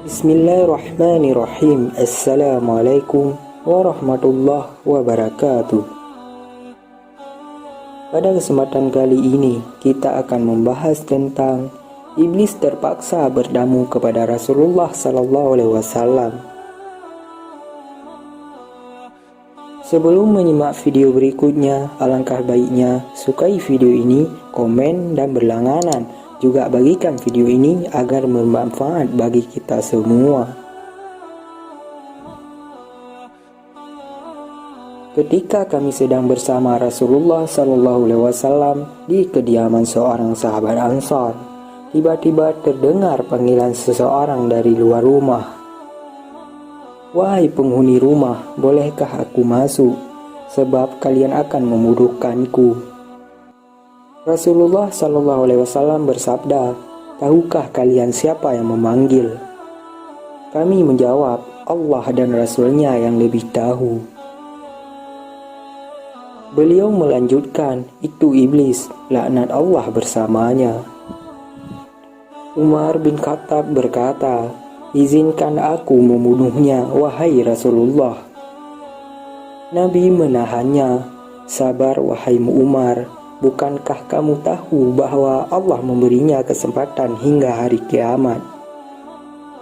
Bismillahirrahmanirrahim. Assalamualaikum warahmatullahi wabarakatuh. Pada kesempatan kali ini kita akan membahas tentang iblis terpaksa berdamu kepada Rasulullah SAW. Sebelum menyimak video berikutnya, alangkah baiknya sukai video ini, komen, dan berlangganan. Juga bagikan video ini agar bermanfaat bagi kita semua. Ketika kami sedang bersama Rasulullah SAW di kediaman seorang sahabat Ansar, tiba-tiba terdengar panggilan seseorang dari luar rumah. "Wahai penghuni rumah, bolehkah aku masuk? Sebab kalian akan memburukanku." Rasulullah SAW bersabda, "Tahukah kalian siapa yang memanggil?" Kami menjawab, "Allah dan Rasulnya yang lebih tahu." Beliau melanjutkan, "Itu iblis, laknat Allah bersamanya." Umar bin Khattab berkata, "Izinkan aku membunuhnya, wahai Rasulullah." Nabi menahannya, "Sabar wahai Umar, bukankah kamu tahu bahwa Allah memberinya kesempatan hingga hari kiamat?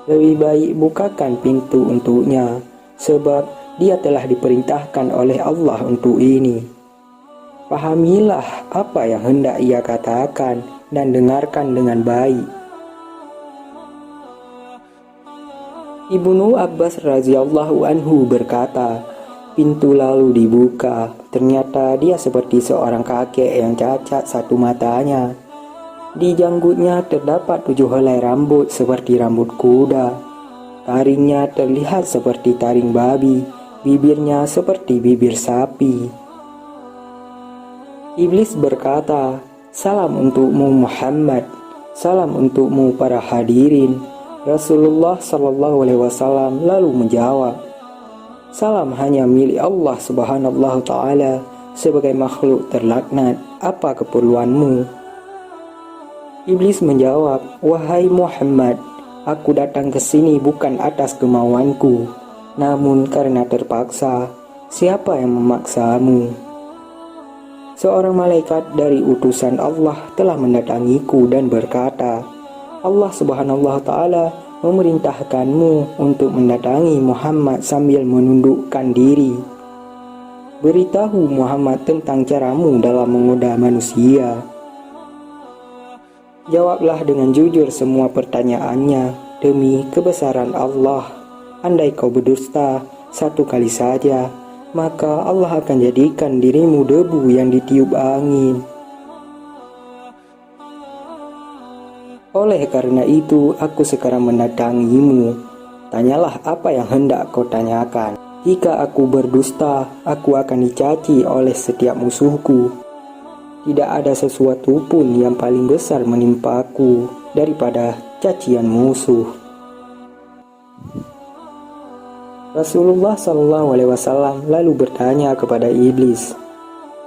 Lebih baik bukakan pintu untuknya, sebab dia telah diperintahkan oleh Allah untuk ini. Pahamilah apa yang hendak ia katakan dan dengarkan dengan baik." Ibnu Abbas radhiyallahu anhu berkata, pintu lalu dibuka. Ternyata dia seperti seorang kakek yang cacat satu matanya. Di janggutnya terdapat 7 helai rambut seperti rambut kuda. Taringnya terlihat seperti taring babi, bibirnya seperti bibir sapi. Iblis berkata, "Salam untukmu Muhammad, salam untukmu para hadirin." Rasulullah SAW lalu menjawab, "Salam hanya milik Allah Subhanahu Ta'ala. Sebagai makhluk terlaknat, apa keperluanmu?" Iblis menjawab, "Wahai Muhammad, aku datang ke sini bukan atas kemauanku, namun karena terpaksa. Siapa yang memaksamu?" Seorang malaikat dari utusan Allah telah mendatangiku dan berkata, "Allah Subhanahu Ta'ala memerintahkanmu untuk mendatangi Muhammad sambil menundukkan diri. Beritahu Muhammad tentang caramu dalam menggoda manusia." Jawablah dengan jujur semua pertanyaannya, demi kebesaran Allah. Andai kau berdusta satu kali saja, maka Allah akan jadikan dirimu debu yang ditiup angin. Oleh karena itu, aku sekarang mendatangimu. Tanyalah apa yang hendak kau tanyakan. Jika aku berdusta, aku akan dicaci oleh setiap musuhku. Tidak ada sesuatu pun yang paling besar menimpaku daripada cacian musuh. Rasulullah SAW lalu bertanya kepada iblis,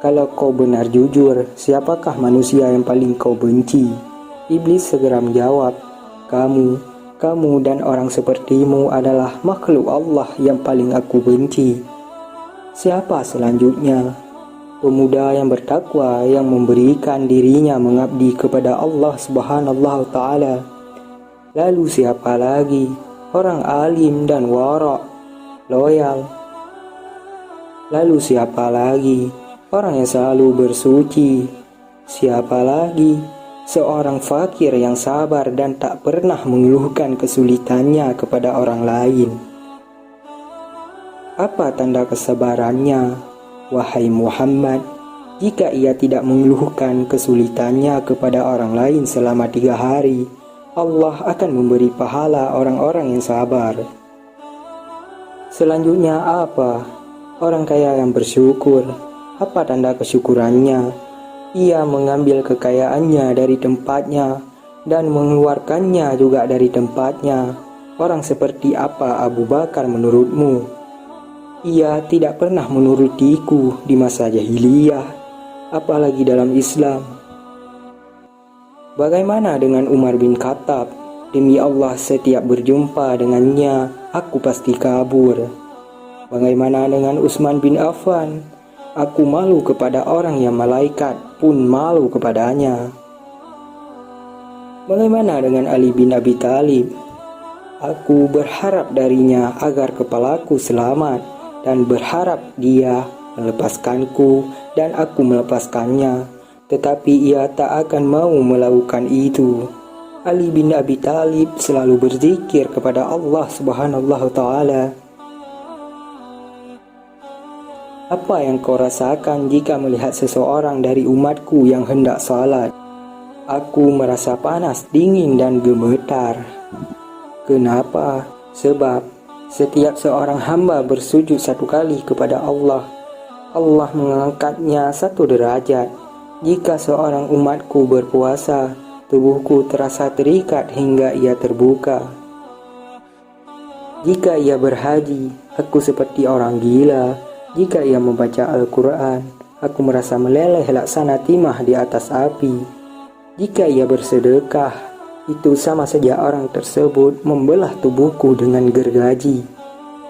"Kalau kau benar jujur, siapakah manusia yang paling kau benci?" Iblis segera menjawab, Kamu dan orang sepertimu adalah makhluk Allah yang paling aku benci." Siapa selanjutnya? Pemuda yang bertakwa yang memberikan dirinya mengabdi kepada Allah Subhanahu Ta'ala. Lalu siapa lagi? Orang alim dan wara', loyal. Lalu siapa lagi? Orang yang selalu bersuci. Siapa lagi? Seorang fakir yang sabar dan tak pernah mengeluhkan kesulitannya kepada orang lain. Apa tanda kesabarannya? Wahai Muhammad, jika ia tidak mengeluhkan kesulitannya kepada orang lain selama 3 hari, Allah akan memberi pahala orang-orang yang sabar. Selanjutnya apa? Orang kaya yang bersyukur. Apa tanda kesyukurannya? Ia mengambil kekayaannya dari tempatnya dan mengeluarkannya juga dari tempatnya. Orang seperti apa Abu Bakar menurutmu? Ia tidak pernah menurutiku di masa jahiliyah, apalagi dalam Islam. Bagaimana dengan Umar bin Khattab? Demi Allah, setiap berjumpa dengannya, aku pasti kabur. Bagaimana dengan Utsman bin Affan? Aku malu kepada orang yang malaikat pun malu kepadanya. Bagaimana dengan Ali bin Abi Thalib? Aku berharap darinya agar kepalaku selamat dan berharap dia melepaskanku dan aku melepaskannya. Tetapi ia tak akan mau melakukan itu. Ali bin Abi Thalib selalu berzikir kepada Allah Subhanahu wa Ta'ala. Apa yang kau rasakan jika melihat seseorang dari umatku yang hendak salat? Aku merasa panas, dingin, dan gemetar. Kenapa? Sebab setiap seorang hamba bersujud satu kali kepada Allah, Allah mengangkatnya satu derajat. Jika seorang umatku berpuasa, tubuhku terasa terikat hingga ia terbuka. Jika ia berhaji, aku seperti orang gila. Jika ia membaca Al-Quran, aku merasa meleleh laksana timah di atas api. Jika ia bersedekah, itu sama saja orang tersebut membelah tubuhku dengan gergaji.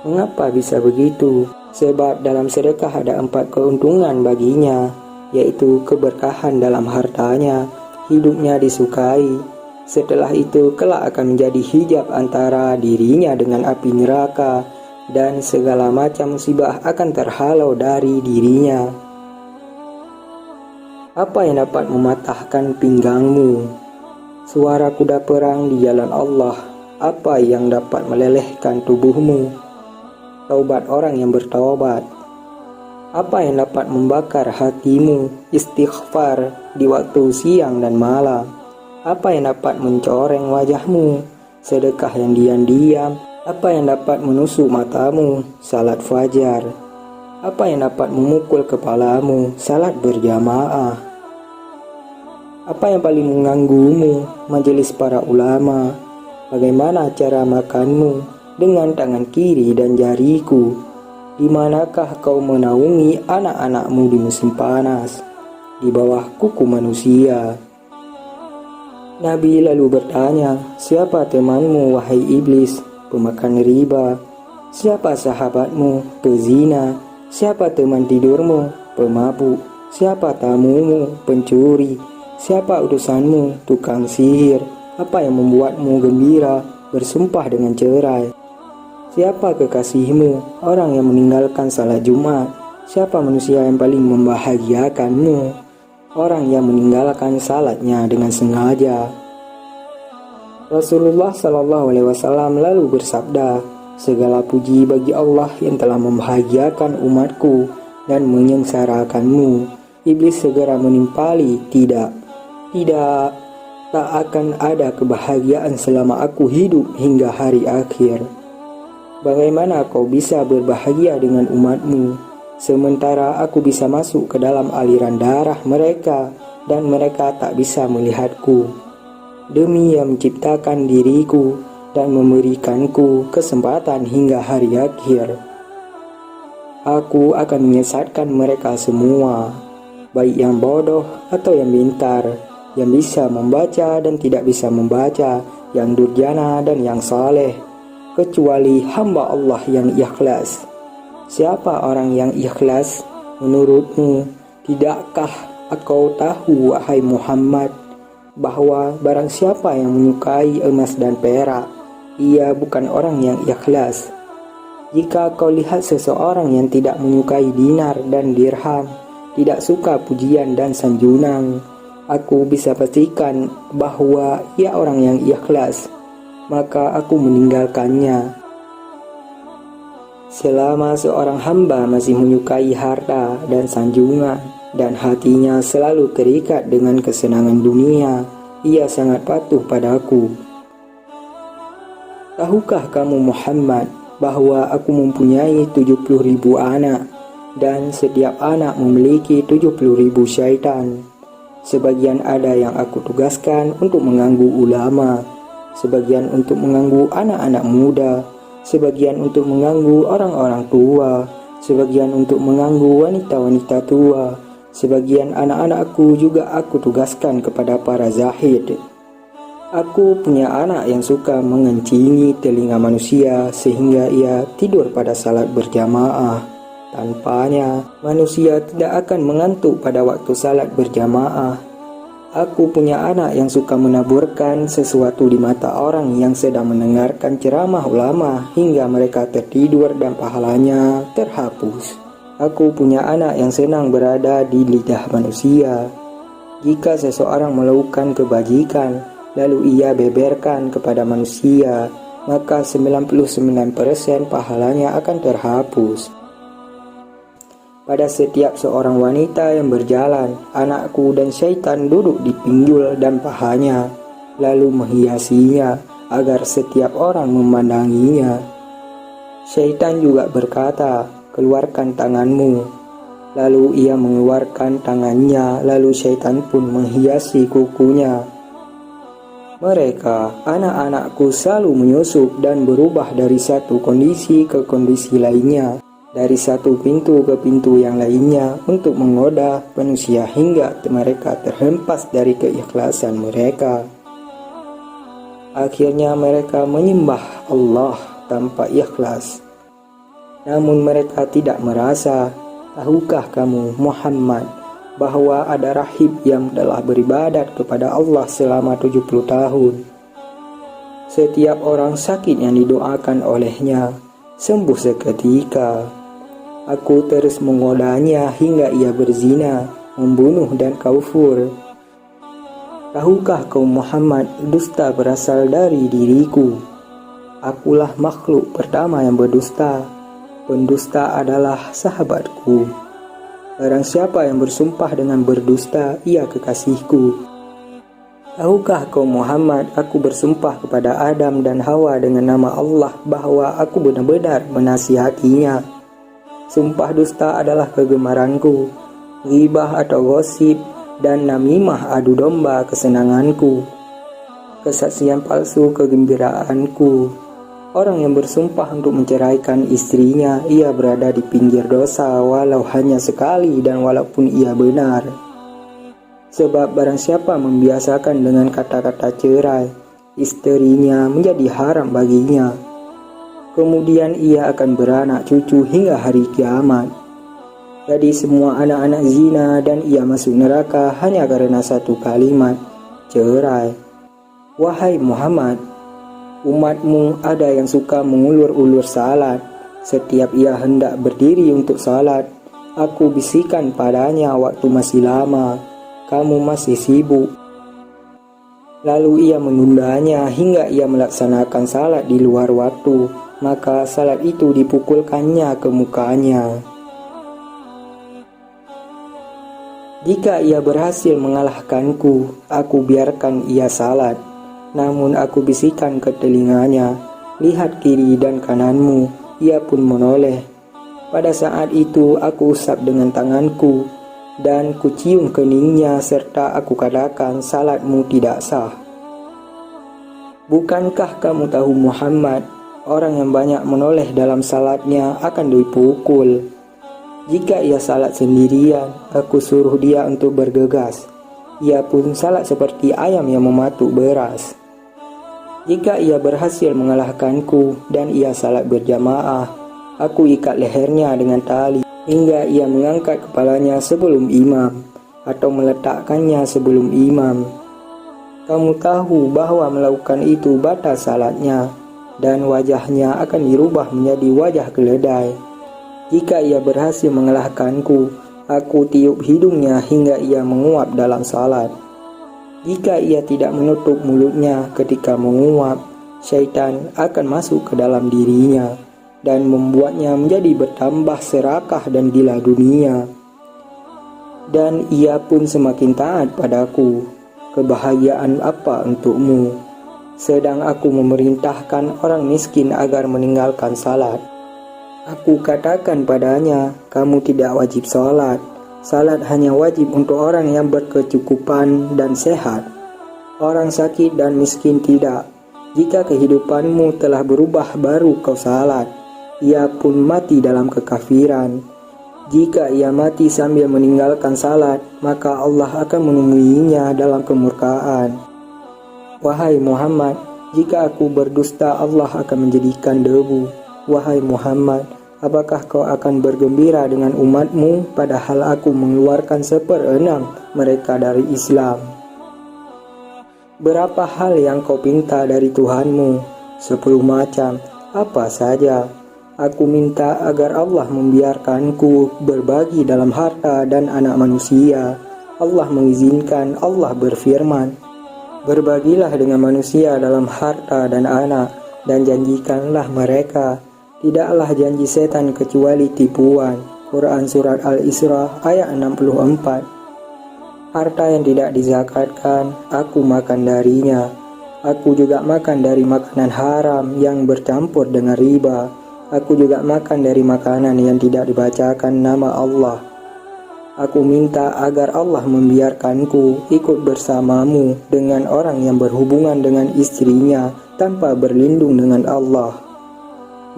Mengapa bisa begitu? Sebab dalam sedekah ada 4 keuntungan baginya, yaitu keberkahan dalam hartanya, hidupnya disukai. Setelah itu kelak akan menjadi hijab antara dirinya dengan api neraka, dan segala macam musibah akan terhalau dari dirinya. Apa yang dapat mematahkan pinggangmu? Suara kuda perang di jalan Allah. Apa yang dapat melelehkan tubuhmu? Taubat orang yang bertaubat. Apa yang dapat membakar hatimu? Istighfar di waktu siang dan malam. Apa yang dapat mencoreng wajahmu? Sedekah yang diam-diam. Apa yang dapat menusuk matamu? Salat fajar. Apa yang dapat memukul kepalamu? Salat berjamaah. Apa yang paling mengganggumu? Majelis para ulama. Bagaimana cara makanmu? Dengan tangan kiri dan jariku. Di manakah kau menaungi anak-anakmu di musim panas? Di bawah kuku manusia. Nabi lalu bertanya, siapa temanmu wahai iblis? Pemakan riba. Siapa sahabatmu? Pezina. Siapa teman tidurmu? Pemabuk. Siapa tamumu? Pencuri. Siapa utusanmu? Tukang sihir. Apa yang membuatmu gembira, bersumpah dengan cerai? Siapa kekasihmu? Orang yang meninggalkan salat Jumat. Siapa manusia yang paling membahagiakanmu? Orang yang meninggalkan salatnya dengan sengaja. Rasulullah SAW lalu bersabda, segala puji bagi Allah yang telah membahagiakan umatku dan menyengsarakanmu. Iblis segera menimpali, tidak, tak akan ada kebahagiaan selama aku hidup hingga hari akhir. Bagaimana kau bisa berbahagia dengan umatmu, sementara aku bisa masuk ke dalam aliran darah mereka dan mereka tak bisa melihatku? Demi yang menciptakan diriku dan memberikanku kesempatan hingga hari akhir, aku akan menyesatkan mereka semua, baik yang bodoh atau yang pintar, yang bisa membaca dan tidak bisa membaca, yang durjana dan yang saleh, kecuali hamba Allah yang ikhlas. Siapa orang yang ikhlas menurutmu? Tidakkah engkau tahu wahai Muhammad, bahwa barang siapa yang menyukai emas dan perak, ia bukan orang yang ikhlas. Jika kau lihat seseorang yang tidak menyukai dinar dan dirham, tidak suka pujian dan sanjungan, aku bisa pastikan bahwa ia orang yang ikhlas, maka aku meninggalkannya. Selama seorang hamba masih menyukai harta dan sanjungan, dan hatinya selalu terikat dengan kesenangan dunia, ia sangat patuh padaku. Tahukah kamu Muhammad, bahwa aku mempunyai 70.000 anak, dan setiap anak memiliki 70.000 syaitan. Sebagian ada yang aku tugaskan untuk mengganggu ulama, sebagian untuk mengganggu anak-anak muda, sebagian untuk mengganggu orang-orang tua, sebagian untuk mengganggu wanita-wanita tua, sebagian anak-anakku juga aku tugaskan kepada para zahid. Aku punya anak yang suka mengencingi telinga manusia sehingga ia tidur pada salat berjamaah. Tanpanya, manusia tidak akan mengantuk pada waktu salat berjamaah. Aku punya anak yang suka menaburkan sesuatu di mata orang yang sedang mendengarkan ceramah ulama hingga mereka tertidur dan pahalanya terhapus. Aku punya anak yang senang berada di lidah manusia. Jika seseorang melakukan kebajikan, lalu ia beberkan kepada manusia, maka 99% pahalanya akan terhapus. Pada setiap seorang wanita yang berjalan, anakku dan syaitan duduk di pinggul dan pahanya, lalu menghiasinya agar setiap orang memandanginya. Syaitan juga berkata, "Keluarkan tanganmu." Lalu ia mengeluarkan tangannya, lalu syaitan pun menghiasi kukunya. Mereka, anak-anakku, selalu menyusup dan berubah dari satu kondisi ke kondisi lainnya, dari satu pintu ke pintu yang lainnya untuk menggoda manusia hingga mereka terhempas dari keikhlasan mereka. Akhirnya mereka menyembah Allah tanpa ikhlas. Namun mereka tidak merasa. Tahukah kamu, Muhammad, bahwa ada rahib yang telah beribadat kepada Allah selama 70 tahun. Setiap orang sakit yang didoakan olehnya sembuh seketika. Aku terus menggodanya hingga ia berzina, membunuh dan kufur. Tahukah kau, Muhammad, dusta berasal dari diriku. Akulah makhluk pertama yang berdusta. Pendusta adalah sahabatku. Barang siapa yang bersumpah dengan berdusta, ia kekasihku. Tahukah kau, Muhammad, aku bersumpah kepada Adam dan Hawa dengan nama Allah bahwa aku benar-benar menasihatinya. Sumpah dusta adalah kegemaranku, ghibah atau gosip, dan namimah adu domba kesenanganku. Kesaksian palsu kegembiraanku. Orang yang bersumpah untuk menceraikan istrinya, ia berada di pinggir dosa walau hanya sekali dan walaupun ia benar. Sebab barang siapa membiasakan dengan kata-kata cerai, istrinya menjadi haram baginya. Kemudian ia akan beranak cucu hingga hari kiamat. Jadi semua anak-anak zina dan ia masuk neraka hanya karena satu kalimat, cerai. Wahai Muhammad, umatmu ada yang suka mengulur-ulur salat. Setiap ia hendak berdiri untuk salat, aku bisikan padanya waktu masih lama, kamu masih sibuk. Lalu ia menundanya hingga ia melaksanakan salat di luar waktu, maka salat itu dipukulkannya ke mukanya. Jika ia berhasil mengalahkanku, aku biarkan ia salat. Namun aku bisikan ke telinganya, lihat kiri dan kananmu, ia pun menoleh. Pada saat itu aku usap dengan tanganku, dan kucium keningnya serta aku katakan salatmu tidak sah. Bukankah kamu tahu Muhammad, orang yang banyak menoleh dalam salatnya akan dipukul. Jika ia salat sendirian, aku suruh dia untuk bergegas. Ia pun salat seperti ayam yang mematuk beras. Jika ia berhasil mengalahkanku dan ia salat berjamaah, aku ikat lehernya dengan tali hingga ia mengangkat kepalanya sebelum imam atau meletakkannya sebelum imam. Kamu tahu bahwa melakukan itu batal salatnya dan wajahnya akan dirubah menjadi wajah keledai. Jika ia berhasil mengalahkanku, aku tiup hidungnya hingga ia menguap dalam salat. Jika ia tidak menutup mulutnya ketika menguap, syaitan akan masuk ke dalam dirinya dan membuatnya menjadi bertambah serakah dan gila dunia. Dan ia pun semakin taat padaku. Kebahagiaan apa untukmu? Sedang aku memerintahkan orang miskin agar meninggalkan salat. Aku katakan padanya, kamu tidak wajib salat. Salat hanya wajib untuk orang yang berkecukupan dan sehat. Orang sakit dan miskin tidak. Jika kehidupanmu telah berubah baru kau salat, ia pun mati dalam kekafiran. Jika ia mati sambil meninggalkan salat, maka Allah akan menemuinya dalam kemurkaan. Wahai Muhammad, jika aku berdusta, Allah akan menjadikan debu. Wahai Muhammad, apakah kau akan bergembira dengan umatmu, padahal aku mengeluarkan 1/6 mereka dari Islam? Berapa hal yang kau pinta dari Tuhanmu? 10 macam. Apa saja? Aku minta agar Allah membiarkanku berbagi dalam harta dan anak manusia. Allah mengizinkan, Allah berfirman, "Berbagilah dengan manusia dalam harta dan anak, dan janjikanlah mereka. Tidaklah janji setan kecuali tipuan." Quran Surat Al-Isra ayat 64. Harta yang tidak dizakatkan, aku makan darinya. Aku juga makan dari makanan haram yang bercampur dengan riba. Aku juga makan dari makanan yang tidak dibacakan nama Allah. Aku minta agar Allah membiarkanku ikut bersamamu dengan orang yang berhubungan dengan istrinya tanpa berlindung dengan Allah.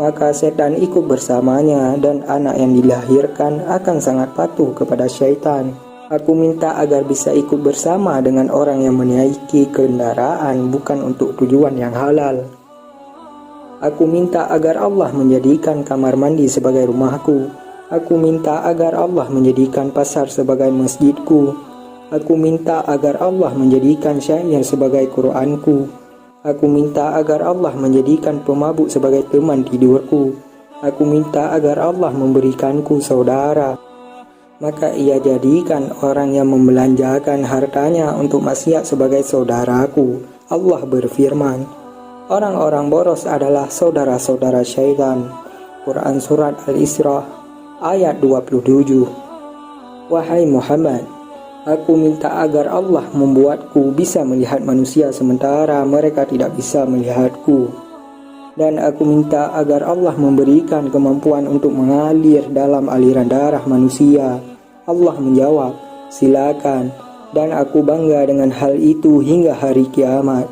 Maka setan ikut bersamanya dan anak yang dilahirkan akan sangat patuh kepada syaitan. Aku minta agar bisa ikut bersama dengan orang yang menaiki kendaraan bukan untuk tujuan yang halal. Aku minta agar Allah menjadikan kamar mandi sebagai rumahku. Aku minta agar Allah menjadikan pasar sebagai masjidku. Aku minta agar Allah menjadikan syair sebagai Qur'anku. Aku minta agar Allah menjadikan pemabuk sebagai teman tidurku. Aku minta agar Allah memberikanku saudara. Maka ia jadikan orang yang membelanjakan hartanya untuk maksiat sebagai saudaraku. Allah berfirman, orang-orang boros adalah saudara-saudara syaitan. Quran Surat Al-Isra ayat 27. Wahai Muhammad, aku minta agar Allah membuatku bisa melihat manusia sementara mereka tidak bisa melihatku. Dan aku minta agar Allah memberikan kemampuan untuk mengalir dalam aliran darah manusia. Allah menjawab, silakan, dan aku bangga dengan hal itu hingga hari kiamat.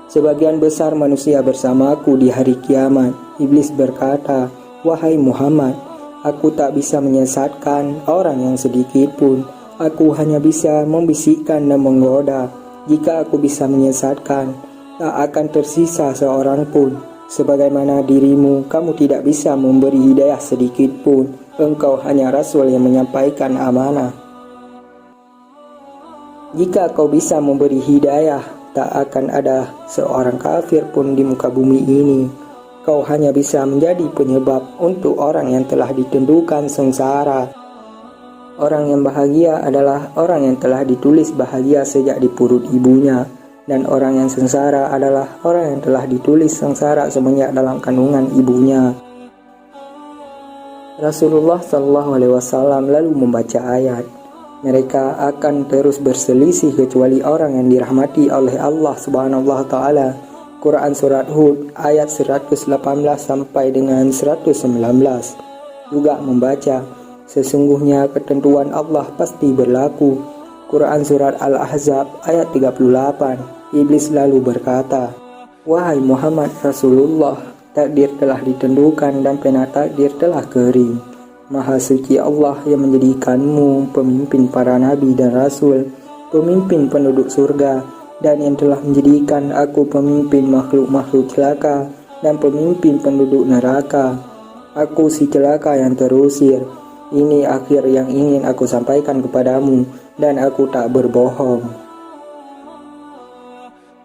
Sebagian besar manusia bersamaku di hari kiamat. Iblis berkata, wahai Muhammad, aku tak bisa menyesatkan orang yang sedikit pun. Aku hanya bisa membisikkan dan menggoda. Jika aku bisa menyesatkan, tak akan tersisa seorang pun. Sebagaimana dirimu, kamu tidak bisa memberi hidayah sedikit pun. Engkau hanya rasul yang menyampaikan amanah. Jika kau bisa memberi hidayah, tak akan ada seorang kafir pun di muka bumi ini. Kau hanya bisa menjadi penyebab untuk orang yang telah ditentukan sengsara. Orang yang bahagia adalah orang yang telah ditulis bahagia sejak di perut ibunya. Dan orang yang sengsara adalah orang yang telah ditulis sengsara semenjak dalam kandungan ibunya. Rasulullah SAW lalu membaca ayat, mereka akan terus berselisih kecuali orang yang dirahmati oleh Allah Subhanahu wa Ta'ala. Quran Surat Hud ayat 118 sampai dengan 119 juga membaca, sesungguhnya ketentuan Allah pasti berlaku. Quran Surat Al-Ahzab ayat 38. Iblis lalu berkata, wahai Muhammad Rasulullah, takdir telah ditentukan dan pena takdir telah kering. Maha suci Allah yang menjadikanmu pemimpin para nabi dan rasul, pemimpin penduduk surga, dan yang telah menjadikan aku pemimpin makhluk-makhluk celaka dan pemimpin penduduk neraka. Aku si celaka yang terusir. Ini akhir yang ingin aku sampaikan kepadamu, dan aku tak berbohong.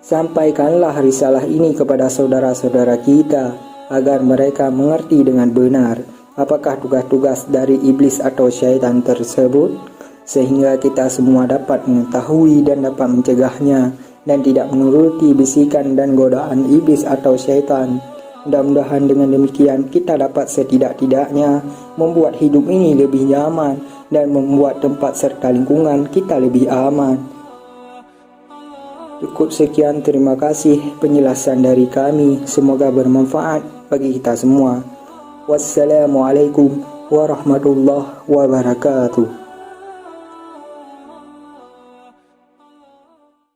Sampaikanlah risalah ini kepada saudara-saudara kita, agar mereka mengerti dengan benar apakah tugas-tugas dari iblis atau syaitan tersebut, sehingga kita semua dapat mengetahui dan dapat mencegahnya, dan tidak menuruti bisikan dan godaan iblis atau syaitan. Mudah-mudahan dengan demikian kita dapat setidak-tidaknya membuat hidup ini lebih nyaman, dan membuat tempat serta lingkungan kita lebih aman. Cukup sekian, terima kasih penjelasan dari kami, semoga bermanfaat bagi kita semua. Wassalamualaikum warahmatullahi wabarakatuh.